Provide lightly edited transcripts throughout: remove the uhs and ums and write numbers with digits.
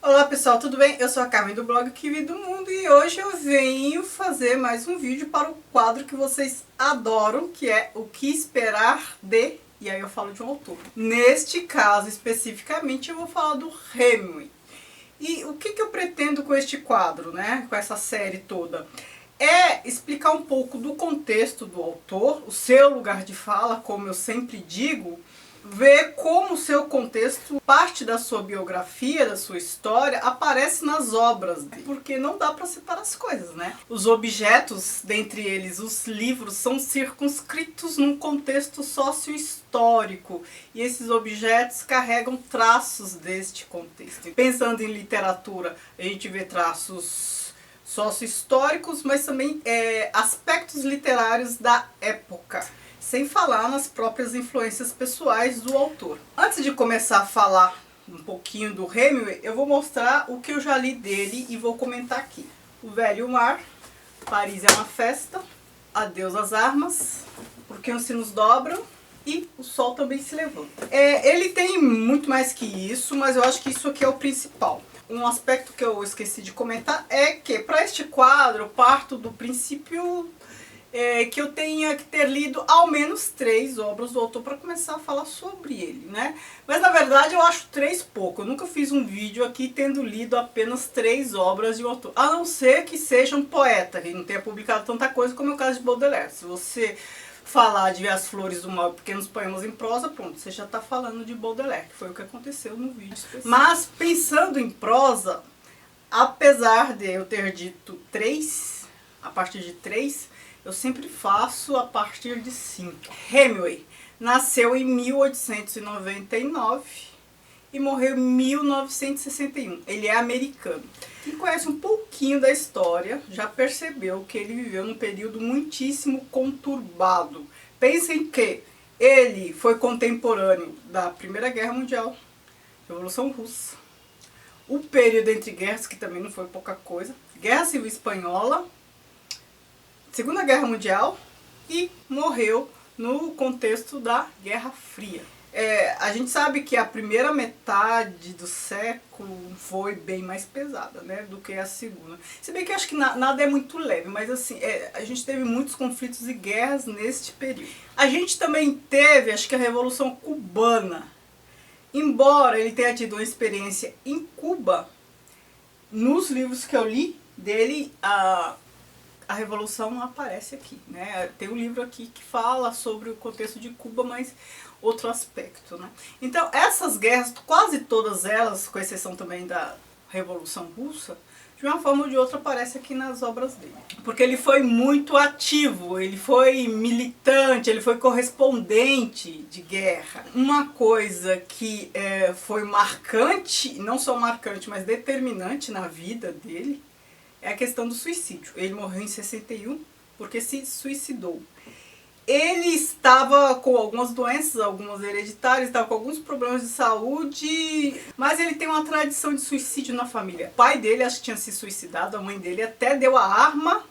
Olá pessoal, tudo bem? Eu sou a Carmen do blog Que Vi do Mundo e hoje eu venho fazer mais um vídeo para o quadro que vocês adoram, que é o que esperar de... E aí eu falo de um autor. Neste caso, especificamente, eu vou falar do Hemingway. E o que eu pretendo com este quadro, né? Com essa série toda? É explicar um pouco do contexto do autor, o seu lugar de fala, como eu sempre digo, ver como o seu contexto, parte da sua biografia, da sua história, aparece nas obras dele. Porque não dá para separar as coisas, né? Os objetos, dentre eles os livros, são circunscritos num contexto sócio-histórico. E esses objetos carregam traços deste contexto. Pensando em literatura, a gente vê traços sócio-históricos, mas também aspectos literários da época. Sem falar nas próprias influências pessoais do autor. Antes de começar a falar um pouquinho do Hemingway, eu vou mostrar o que eu já li dele e vou comentar aqui. O Velho Mar, Paris é uma Festa, Adeus às Armas, Porque os Sinos Dobram e O Sol Também Se Levanta. Ele tem muito mais que isso, mas eu acho que isso aqui é o principal. Um aspecto que eu esqueci de comentar é que para este quadro eu parto do princípio que eu tenha que ter lido ao menos 3 obras do autor para começar a falar sobre ele, né? Mas na verdade eu acho 3 pouco. Eu nunca fiz um vídeo aqui tendo lido apenas 3 obras de um autor. A não ser que seja um poeta, que não tenha publicado tanta coisa como é o caso de Baudelaire. Se você falar de As Flores do Mal e Pequenos Poemas em Prosa, pronto, você já está falando de Baudelaire, que foi o que aconteceu no vídeo específico. Mas pensando em prosa, apesar de eu ter dito 3, a partir de 3, eu sempre faço a partir de 5. Hemingway nasceu em 1899 e morreu em 1961. Ele é americano. Quem conhece um pouquinho da história já percebeu que ele viveu num período muitíssimo conturbado. Pensem que ele foi contemporâneo da Primeira Guerra Mundial, Revolução Russa, o período entre guerras, que também não foi pouca coisa, Guerra Civil Espanhola, Segunda Guerra Mundial, e morreu no contexto da Guerra Fria. A gente sabe que a primeira metade do século foi bem mais pesada, né, do que a segunda. Se bem que eu acho que nada é muito leve, mas assim, a gente teve muitos conflitos e guerras neste período. A gente também teve, acho que a Revolução Cubana. Embora ele tenha tido uma experiência em Cuba, nos livros que eu li dele, a Revolução não aparece aqui, né? Tem um livro aqui que fala sobre o contexto de Cuba, mas outro aspecto, né? Então, essas guerras, quase todas elas, com exceção também da Revolução Russa, de uma forma ou de outra aparece aqui nas obras dele. Porque ele foi muito ativo, ele foi militante, ele foi correspondente de guerra. Uma coisa que foi marcante, não só marcante, mas determinante na vida dele, é a questão do suicídio. Ele morreu em 61 porque se suicidou. Ele estava com algumas doenças, algumas hereditárias, estava com alguns problemas de saúde, mas ele tem uma tradição de suicídio na família. O pai dele, acho que tinha se suicidado, a mãe dele até deu a arma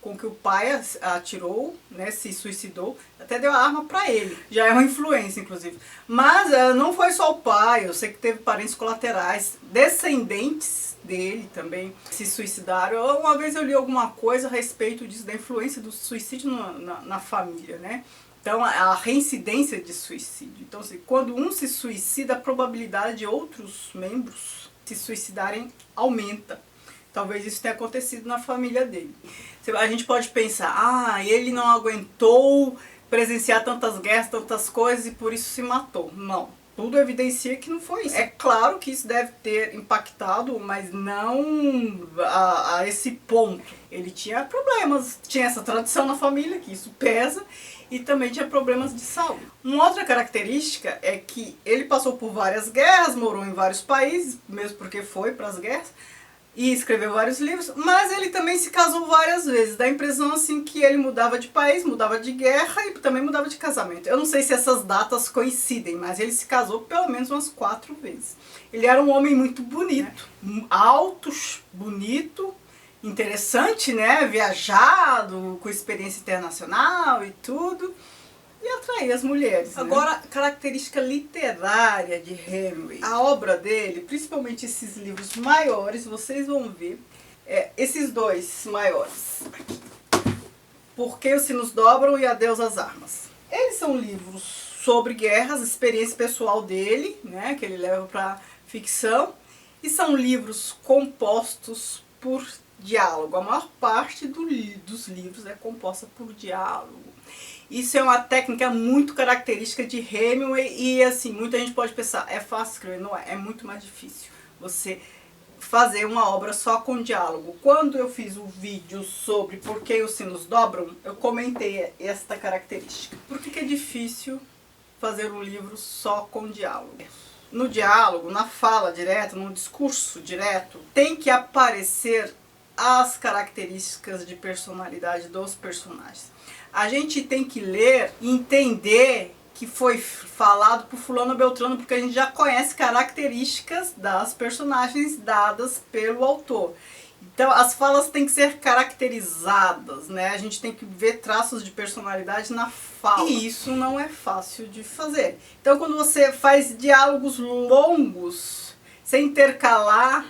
com que o pai atirou, né, se suicidou, até deu a arma para ele. Já é uma influência, inclusive. Mas não foi só o pai, eu sei que teve parentes colaterais, descendentes dele também se suicidaram. Uma vez eu li alguma coisa a respeito disso, da influência do suicídio na família, né? Então, a reincidência de suicídio. Então, assim, quando um se suicida, a probabilidade de outros membros se suicidarem aumenta. Talvez isso tenha acontecido na família dele. A gente pode pensar, ele não aguentou presenciar tantas guerras, tantas coisas e por isso se matou. Não, tudo evidencia que não foi isso. É claro que isso deve ter impactado, mas não a esse ponto. Ele tinha problemas, tinha essa tradição na família, que isso pesa, e também tinha problemas de saúde. Uma outra característica é que ele passou por várias guerras, morou em vários países, mesmo porque foi para as guerras, e escreveu vários livros, mas ele também se casou várias vezes. Dá a impressão assim que ele mudava de país, mudava de guerra e também mudava de casamento. Eu não sei se essas datas coincidem, mas ele se casou pelo menos umas 4 vezes. Ele era um homem muito bonito, alto, bonito, interessante, né? Viajado, com experiência internacional e tudo. e atrair as mulheres, né? Agora, característica literária de Hemingway. A obra dele, principalmente esses livros maiores, vocês vão ver, esses dois maiores aqui. Por que os Sinos Dobram e Adeus às Armas. Eles são livros sobre guerras, experiência pessoal dele, né, que ele leva para ficção, e são livros compostos por diálogo. A maior parte dos livros é composta por diálogo. Isso é uma técnica muito característica de Hemingway e assim, muita gente pode pensar, é fácil escrever, não é, é muito mais difícil você fazer uma obra só com diálogo. Quando eu fiz o vídeo sobre por que os sinos dobram, eu comentei esta característica. Por que é difícil fazer um livro só com diálogo? No diálogo, na fala direta, no discurso direto, tem que aparecer as características de personalidade dos personagens. A gente tem que ler e entender que foi falado por fulano Beltrano, porque a gente já conhece características das personagens dadas pelo autor. Então as falas têm que ser caracterizadas, né? A gente tem que ver traços de personalidade na fala. E isso não é fácil de fazer. Então quando você faz diálogos longos, sem intercalar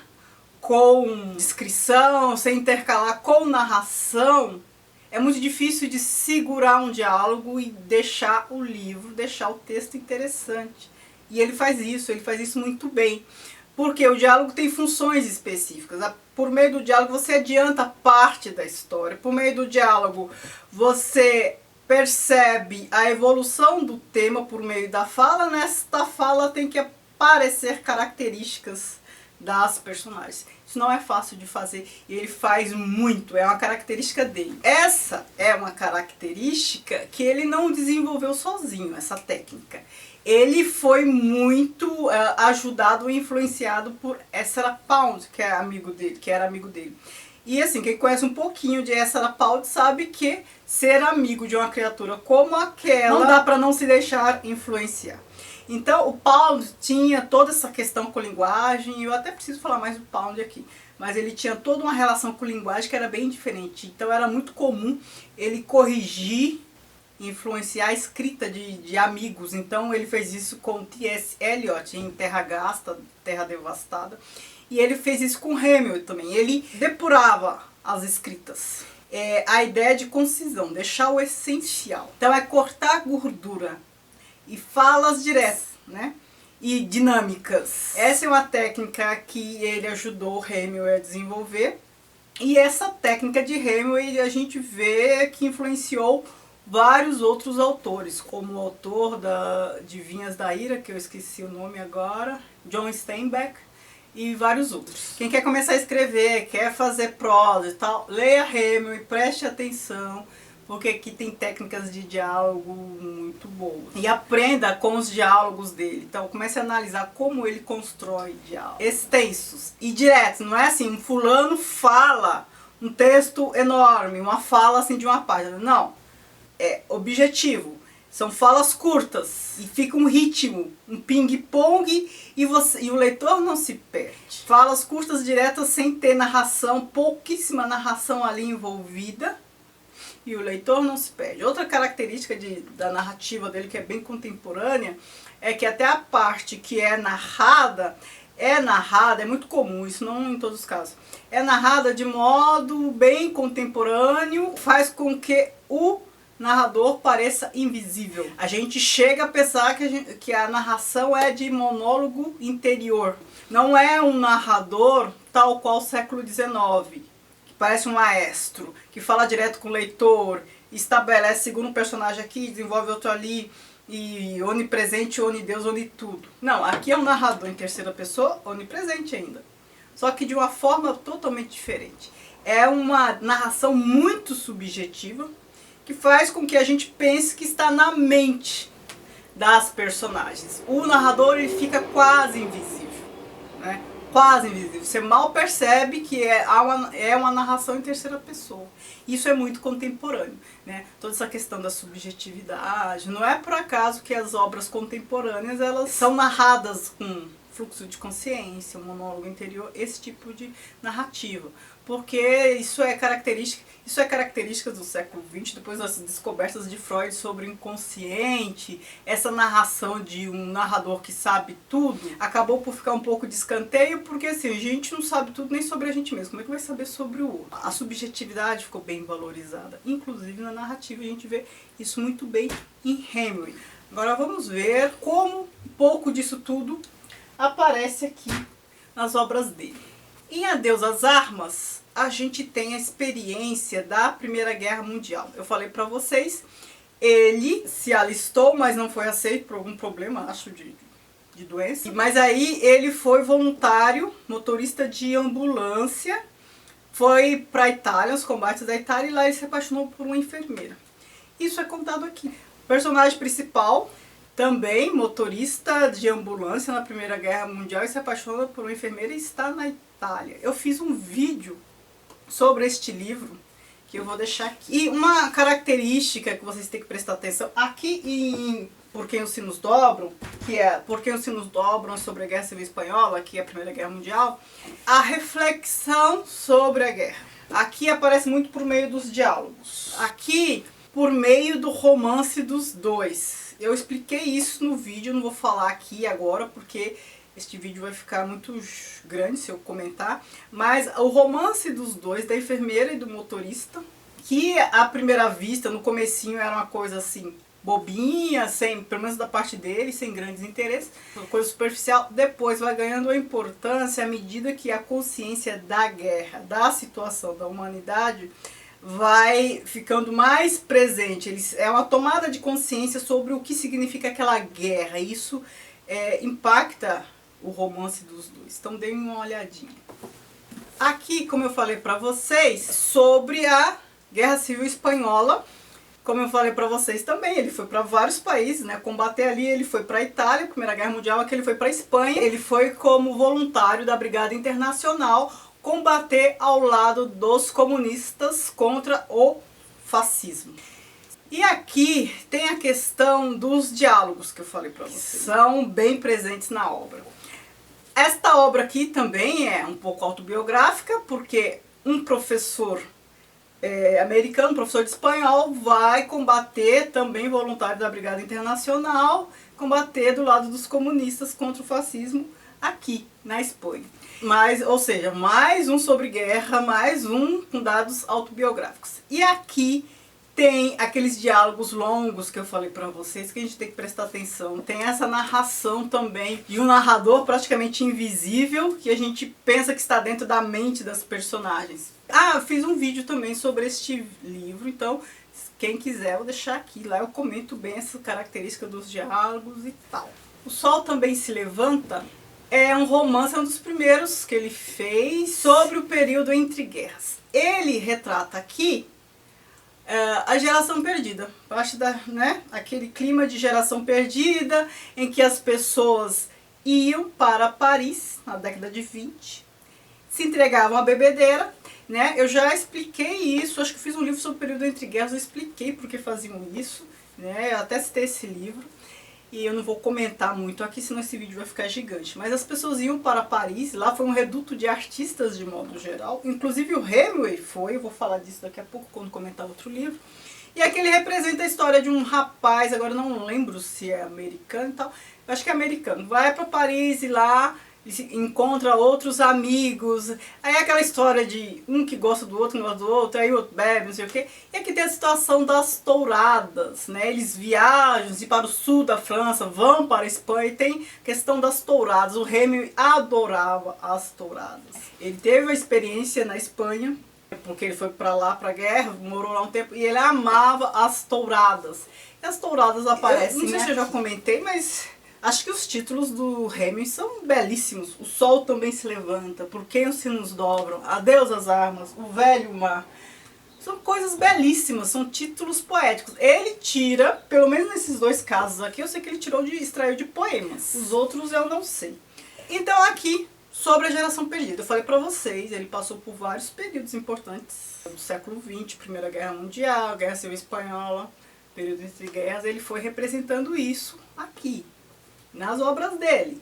com descrição, sem intercalar com narração, é muito difícil de segurar um diálogo e deixar o livro, deixar o texto interessante. E ele faz isso muito bem. Porque o diálogo tem funções específicas. Por meio do diálogo você adianta parte da história. Por meio do diálogo você percebe a evolução do tema por meio da fala. Nesta fala tem que aparecer características das personagens. Isso não é fácil de fazer e ele faz muito, é uma característica dele. Essa é uma característica que ele não desenvolveu sozinho, essa técnica. Ele foi muito ajudado e influenciado por Ezra Pound, que era amigo dele. E assim, quem conhece um pouquinho de Ezra Pound sabe que ser amigo de uma criatura como aquela não dá para não se deixar influenciar. Então o Pound tinha toda essa questão com linguagem, eu até preciso falar mais do Pound aqui, mas ele tinha toda uma relação com linguagem que era bem diferente. Então era muito comum ele corrigir, influenciar a escrita de amigos. Então ele fez isso com T.S. Eliot em Terra Gasta, Terra Devastada, e ele fez isso com Hemingway também. Ele depurava as escritas. A ideia de concisão, deixar o essencial. Então é cortar a gordura e falas diretas, né? E dinâmicas. Essa é uma técnica que ele ajudou o Hemingway a desenvolver. E essa técnica de Hemingway a gente vê que influenciou vários outros autores, como o autor de Vinhas da Ira, que eu esqueci o nome agora, John Steinbeck, e vários outros. Quem quer começar a escrever, quer fazer prosa e tal, leia Hemingway, preste atenção, porque aqui tem técnicas de diálogo muito boas. E aprenda com os diálogos dele. Então comece a analisar como ele constrói diálogos extensos e diretos. Não é assim, um fulano fala um texto enorme, uma fala assim de uma página. Não, é objetivo. São falas curtas e fica um ritmo, um ping-pong e o leitor não se perde. Falas curtas, diretas, sem ter narração, pouquíssima narração ali envolvida. E o leitor não se perde. Outra característica da narrativa dele, que é bem contemporânea, é que até a parte que é narrada, é muito comum, isso não em todos os casos, é narrada de modo bem contemporâneo, faz com que o narrador pareça invisível. A gente chega a pensar que a narração é de monólogo interior. Não é um narrador tal qual o século XIX, parece um maestro, que fala direto com o leitor, estabelece segundo um personagem aqui, desenvolve outro ali, e onipresente, onideus, onitudo. Não, aqui é um narrador em terceira pessoa, onipresente ainda. Só que de uma forma totalmente diferente. É uma narração muito subjetiva, que faz com que a gente pense que está na mente das personagens. O narrador ele fica quase invisível, né? Quase invisível. Você mal percebe que é uma narração em terceira pessoa. Isso é muito contemporâneo, né? Toda essa questão da subjetividade. Não é por acaso que as obras contemporâneas elas são narradas com fluxo de consciência, o monólogo interior, esse tipo de narrativa. Porque isso é característica do século XX, depois das descobertas de Freud sobre o inconsciente, essa narração de um narrador que sabe tudo, acabou por ficar um pouco de escanteio, porque assim, a gente não sabe tudo nem sobre a gente mesmo, como é que vai saber sobre o outro? A subjetividade ficou bem valorizada, inclusive na narrativa a gente vê isso muito bem em Hemingway. Agora vamos ver como um pouco disso tudo aparece aqui nas obras dele. Em Adeus às Armas, a gente tem a experiência da Primeira Guerra Mundial. Eu falei pra vocês, ele se alistou, mas não foi aceito por algum problema, acho, de doença. Mas aí ele foi voluntário, motorista de ambulância, foi pra Itália, os combates da Itália, e lá ele se apaixonou por uma enfermeira. Isso é contado aqui. O personagem principal, também motorista de ambulância na Primeira Guerra Mundial, e se apaixona por uma enfermeira e está na Itália. Eu fiz um vídeo sobre este livro, que eu vou deixar aqui. E uma característica que vocês têm que prestar atenção, aqui em Por Quem os Sinos Dobram, que é Por Quem os Sinos Dobram sobre a Guerra Civil Espanhola, que é a Primeira Guerra Mundial, a reflexão sobre a guerra. Aqui aparece muito por meio dos diálogos. Aqui, por meio do romance dos dois. Eu expliquei isso no vídeo, não vou falar aqui agora, porque este vídeo vai ficar muito grande se eu comentar. Mas o romance dos dois, da enfermeira e do motorista, que à primeira vista, no comecinho, era uma coisa assim, bobinha, sem, pelo menos da parte dele, sem grandes interesses, uma coisa superficial, depois vai ganhando a importância à medida que a consciência da guerra, da situação da humanidade, vai ficando mais presente. É uma tomada de consciência sobre o que significa aquela guerra. Isso impacta o romance dos dois. Então deem uma olhadinha. Aqui, como eu falei para vocês, sobre a Guerra Civil Espanhola, como eu falei para vocês também, ele foi para vários países, né, combater ali. Ele foi para a Itália, Primeira Guerra Mundial, aqui ele foi para a Espanha. Ele foi como voluntário da Brigada Internacional, combater ao lado dos comunistas contra o fascismo. E aqui tem a questão dos diálogos que eu falei para vocês, são bem presentes na obra. Esta obra aqui também é um pouco autobiográfica, porque um professor americano, professor de espanhol, vai combater, também voluntário da Brigada Internacional, combater do lado dos comunistas contra o fascismo aqui na Espanha. Ou seja, mais um sobre guerra, mais um com dados autobiográficos. E aqui tem aqueles diálogos longos que eu falei pra vocês, que a gente tem que prestar atenção. Tem essa narração também de um narrador praticamente invisível, que a gente pensa que está dentro da mente das personagens. Eu fiz um vídeo também sobre este livro, então quem quiser eu vou deixar aqui. Lá eu comento bem essa característica dos diálogos e tal. O Sol Também Se Levanta é um romance, é um dos primeiros que ele fez sobre o período entre guerras. Ele retrata aqui a geração perdida, parte aquele clima de geração perdida, em que as pessoas iam para Paris, na década de 20, se entregavam à bebedeira, né? Eu já expliquei isso, acho que fiz um livro sobre o período entre guerras, eu expliquei por que faziam isso, né? Eu até citei esse livro. E eu não vou comentar muito aqui, senão esse vídeo vai ficar gigante. Mas as pessoas iam para Paris, lá foi um reduto de artistas de modo geral. Inclusive o Hemingway foi, eu vou falar disso daqui a pouco quando comentar outro livro. E aqui ele representa a história de um rapaz, agora eu não lembro se é americano e tal. Eu acho que é americano. Vai para Paris e lá encontra outros amigos. Aí é aquela história de um que gosta do outro, não gosta do outro, aí o outro bebe, não sei o quê. E aqui tem a situação das touradas, né? Eles viajam para o sul da França, vão para a Espanha, e tem questão das touradas. O Hemingway adorava as touradas. Ele teve uma experiência na Espanha, porque ele foi para lá, para a guerra, morou lá um tempo, e ele amava as touradas. E as touradas aparecem, não sei se eu já comentei, mas acho que os títulos do Hemingway são belíssimos. O Sol Também Se Levanta, Por Quem os Sinos Dobram, Adeus às Armas, O Velho Mar. São coisas belíssimas, são títulos poéticos. Ele tira, pelo menos nesses dois casos aqui, eu sei que ele extraiu de poemas. Os outros eu não sei. Então aqui, sobre a geração perdida, eu falei pra vocês, ele passou por vários períodos importantes do século XX, Primeira Guerra Mundial, Guerra Civil Espanhola, período entre guerras. Ele foi representando isso aqui nas obras dele.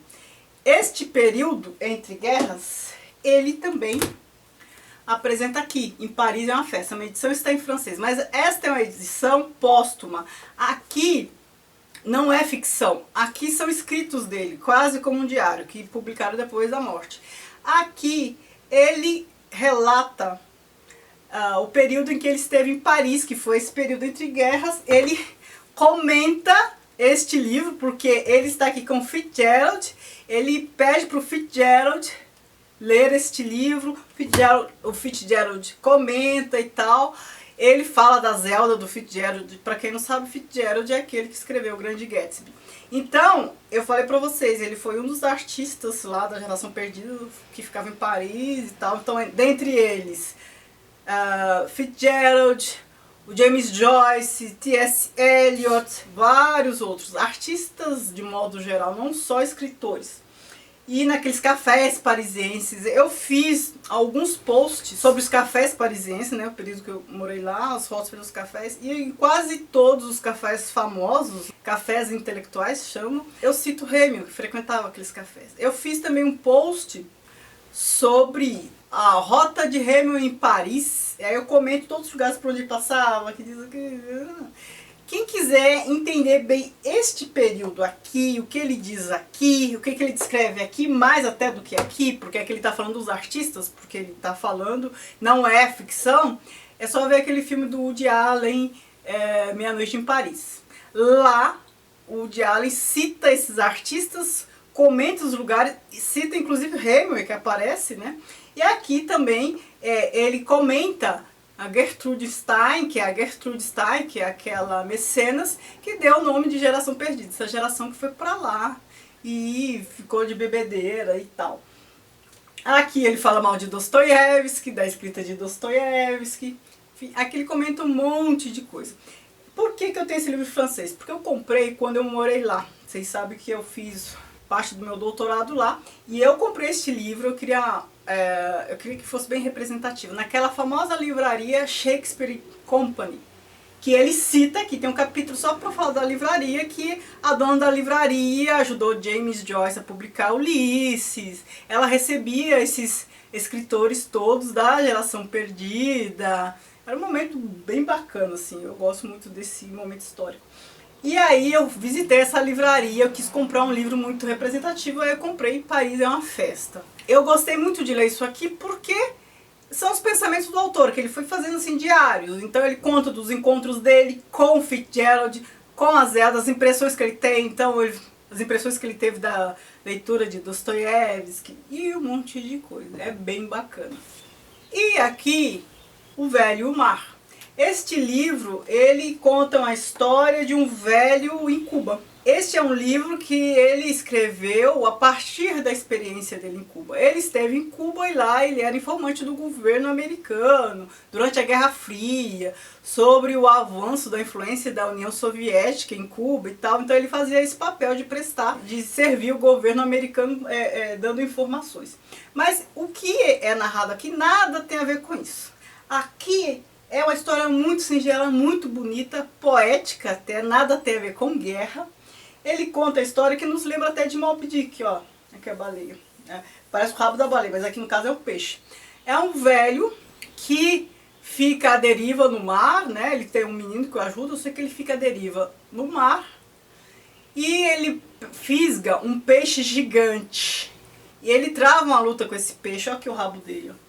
Este período entre guerras, ele também apresenta aqui, em Paris é uma festa. A edição está em francês, mas esta é uma edição póstuma. Aqui não é ficção, aqui são escritos dele, quase como um diário, que publicaram depois da morte. Aqui ele relata o período em que ele esteve em Paris, que foi esse período entre guerras. Ele comenta este livro, porque ele está aqui com Fitzgerald, ele pede para o Fitzgerald ler este livro, o Fitzgerald comenta e tal. Ele fala da Zelda do Fitzgerald. Para quem não sabe, Fitzgerald é aquele que escreveu O Grande Gatsby. Então, eu falei pra vocês, ele foi um dos artistas lá da Geração Perdida que ficava em Paris e tal. Então, dentre eles, Fitzgerald, o James Joyce, T.S. Eliot, vários outros artistas de modo geral, não só escritores. E naqueles cafés parisienses, eu fiz alguns posts sobre os cafés parisienses, né, o período que eu morei lá, as fotos pelos cafés, e em quase todos os cafés famosos, cafés intelectuais chamam, eu cito Hemingway, que frequentava aqueles cafés. Eu fiz também um post sobre a rota de Hemingway em Paris, e aí eu comento todos os lugares por onde ele passava, que diz que... Quem quiser entender bem este período aqui, o que ele diz aqui, o que ele descreve aqui, mais até do que aqui, porque aqui ele está falando dos artistas, porque ele está falando, não é ficção, é só ver aquele filme do Woody Allen, Meia-Noite em Paris. Lá, o Woody Allen cita esses artistas, comenta os lugares, cita inclusive Hemingway, que aparece, né? E aqui também ele comenta a Gertrude Stein, que é aquela mecenas que deu o nome de Geração Perdida, essa geração que foi pra lá e ficou de bebedeira e tal. Aqui ele fala mal de Dostoiévski, da escrita de Dostoiévski, enfim, aqui ele comenta um monte de coisa. Por que que eu tenho esse livro em francês? Porque eu comprei quando eu morei lá. Vocês sabem que eu fiz parte do meu doutorado lá, e eu comprei este livro, eu queria que fosse bem representativo, naquela famosa livraria Shakespeare Company, que ele cita, que tem um capítulo só para falar da livraria, que a dona da livraria ajudou James Joyce a publicar Ulisses, ela recebia esses escritores todos da Geração Perdida, era um momento bem bacana, assim, eu gosto muito desse momento histórico. E aí eu visitei essa livraria, eu quis comprar um livro muito representativo, aí eu comprei Paris é uma Festa. Eu gostei muito de ler isso aqui porque são os pensamentos do autor, que ele foi fazendo assim diários. Então ele conta dos encontros dele com Fitzgerald, com a Zelda, as impressões que ele tem, então as impressões que ele teve da leitura de Dostoiévski e um monte de coisa. É bem bacana. E aqui, O Velho e o Mar. Este livro, ele conta uma história de um velho em Cuba. Este é um livro que ele escreveu a partir da experiência dele em Cuba. Ele esteve em Cuba e lá ele era informante do governo americano durante a Guerra Fria, sobre o avanço da influência da União Soviética em Cuba e tal. Então ele fazia esse papel de prestar, de servir o governo americano dando informações. Mas o que é narrado aqui nada tem a ver com isso. Aqui é uma história muito singela, muito bonita, poética até, nada tem a ver com guerra. Ele conta a história que nos lembra até de Moby Dick, ó. Aqui é a baleia. Parece o rabo da baleia, mas aqui no caso é o peixe. É um velho que fica à deriva no mar, né? Ele tem um menino que o ajuda, eu sei que ele fica à deriva no mar. E ele fisga um peixe gigante. E ele trava uma luta com esse peixe, olha aqui o rabo dele, ó.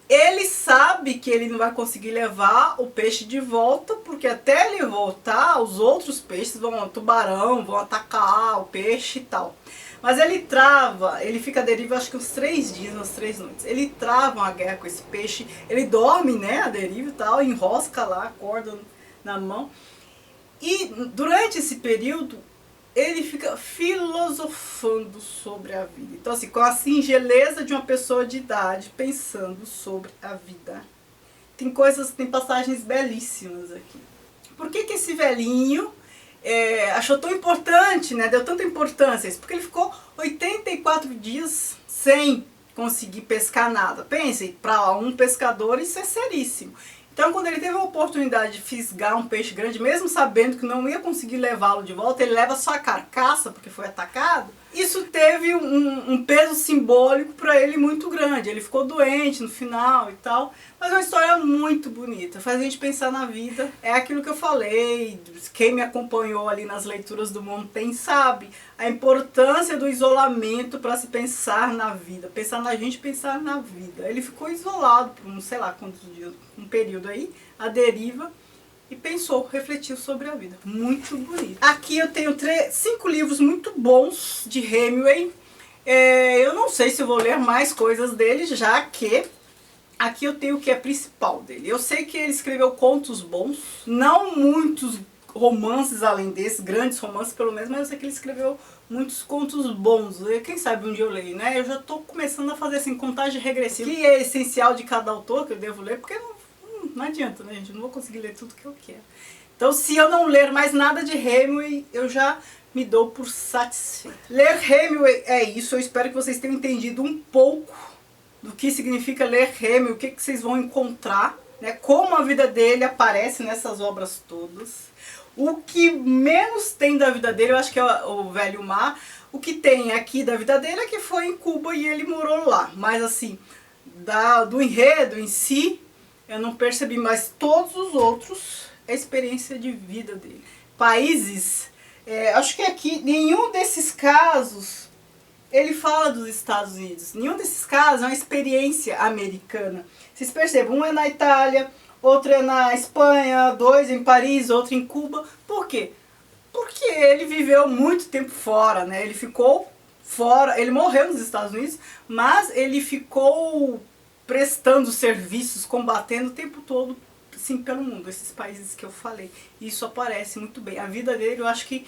Ele sabe que ele não vai conseguir levar o peixe de volta, porque até ele voltar, os outros peixes o tubarão, vão atacar o peixe e tal. Mas ele fica à deriva acho que uns 3 dias, umas 3 noites. Ele trava uma guerra com esse peixe, ele dorme, né, à deriva e tal, enrosca lá a corda na mão. E durante esse período, ele fica filosofando sobre a vida. Então assim, com a singeleza de uma pessoa de idade, pensando sobre a vida. Tem passagens belíssimas aqui. Por que que esse velhinho achou tão importante, né? Deu tanta importância a isso? Porque ele ficou 84 dias sem conseguir pescar nada. Pense, para um pescador isso é seríssimo. Então, quando ele teve a oportunidade de fisgar um peixe grande, mesmo sabendo que não ia conseguir levá-lo de volta, ele leva só a carcaça, porque foi atacado. Isso teve um peso simbólico para ele muito grande. Ele ficou doente no final e tal. Mas é uma história muito bonita, faz a gente pensar na vida. É aquilo que eu falei, quem me acompanhou ali nas leituras do Montaigne sabe a importância do isolamento para se pensar na vida. Pensar na gente, pensar na vida. Ele ficou isolado por um, sei lá quantos dias, um período aí, à deriva. E pensou, refletiu sobre a vida. Muito bonito. Aqui eu tenho 5 livros muito bons de Hemingway. Eu não sei se eu vou ler mais coisas dele, já que aqui eu tenho o que é principal dele. Eu sei que ele escreveu contos bons, não muitos romances além desses, grandes romances pelo menos, mas eu sei que ele escreveu muitos contos bons. Quem sabe um dia eu leio, né? Eu já estou começando a fazer assim, contagem regressiva, que é essencial de cada autor que eu devo ler, porque não adianta, né, gente? Eu não vou conseguir ler tudo que eu quero. Então, se eu não ler mais nada de Hemingway, eu já me dou por satisfeito. Ler Hemingway é isso. Eu espero que vocês tenham entendido um pouco do que significa ler Hemingway, o que vocês vão encontrar, né? Como a vida dele aparece nessas obras todas. O que menos tem da vida dele, eu acho que é o Velho Mar. O que tem aqui da vida dele é que foi em Cuba e ele morou lá. Mas assim, do enredo em si, eu não percebi, mas todos os outros é a experiência de vida dele. Países, acho que aqui, nenhum desses casos, ele fala dos Estados Unidos. Nenhum desses casos é uma experiência americana. Vocês percebem, um é na Itália, outro é na Espanha, 2 em Paris, outro em Cuba. Por quê? Porque ele viveu muito tempo fora, né? Ele ficou fora, ele morreu nos Estados Unidos, mas ele ficou prestando serviços, combatendo o tempo todo, sim, pelo mundo, esses países que eu falei. Isso aparece muito bem. A vida dele, eu acho que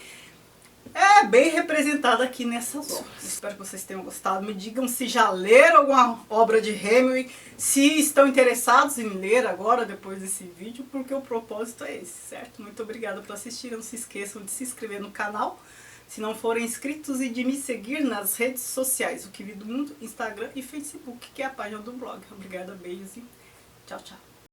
é bem representada aqui nessas obras. Espero que vocês tenham gostado. Me digam se já leram alguma obra de Hemingway, se estão interessados em ler agora, depois desse vídeo, porque o propósito é esse, certo? Muito obrigada por assistir. Não se esqueçam de se inscrever no canal, se não forem inscritos, e de me seguir nas redes sociais, o Que Vi do Mundo, Instagram e Facebook, que é a página do blog. Obrigada, beijos e tchau, tchau.